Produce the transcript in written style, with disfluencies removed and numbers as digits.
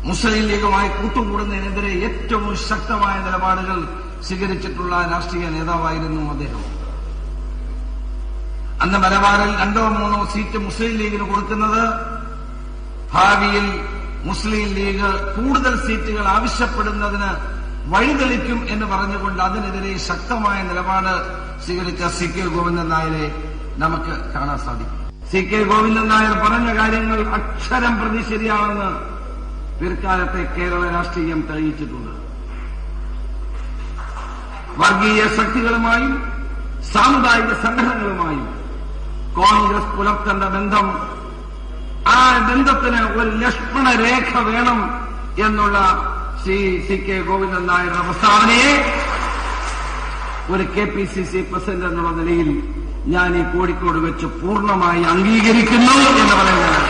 മുസ്ലിം ലീഗുമായി കൂട്ടുകൂടുന്നതിനെതിരെ ഏറ്റവും ശക്തമായ നിലപാടുകൾ സ്വീകരിച്ചിട്ടുള്ള രാഷ്ട്രീയ നേതാവായിരുന്നു അദ്ദേഹം. അന്ന് മലബാറിൽ 2 or 3 സീറ്റ് മുസ്ലിം ലീഗിന് കൊടുക്കുന്നത് ഭാവിയിൽ മുസ്ലിം ലീഗ് കൂടുതൽ സീറ്റുകൾ ആവശ്യപ്പെടുന്നതിന് വഴിതെളിക്കും എന്ന് പറഞ്ഞുകൊണ്ട് അതിനെതിരെ ശക്തമായ നിലപാട് സ്വീകരിച്ച സി കെ ഗോവിന്ദൻ നായരെ നമുക്ക് കാണാൻ സാധിക്കും. സി കെ ഗോവിന്ദൻ നായർ പറഞ്ഞ കാര്യങ്ങൾ അക്ഷരം പ്രതി ശരിയാണെന്ന് പിൽക്കാലത്തെ കേരള രാഷ്ട്രീയം തെളിയിച്ചിട്ടുണ്ട്. വർഗീയ ശക്തികളുമായും സാമുദായിക സംഘടനകളുമായും കോൺഗ്രസ് പുലർത്തേണ്ട ബന്ധം, ആ ബന്ധത്തിന് ഒരു ലക്ഷ്മണരേഖ വേണം എന്നുള്ള സി കെ ഗോവിന്ദൻ നായരുടെ പ്രസ്താവനയെ ഒരു KPCC പ്രസിഡന്റ് എന്നുള്ള നിലയിൽ ഞാൻ ഈ കോഴിക്കോട് വെച്ച് പൂർണ്ണമായി അംഗീകരിക്കുന്നു എന്ന് പറയുന്നത്.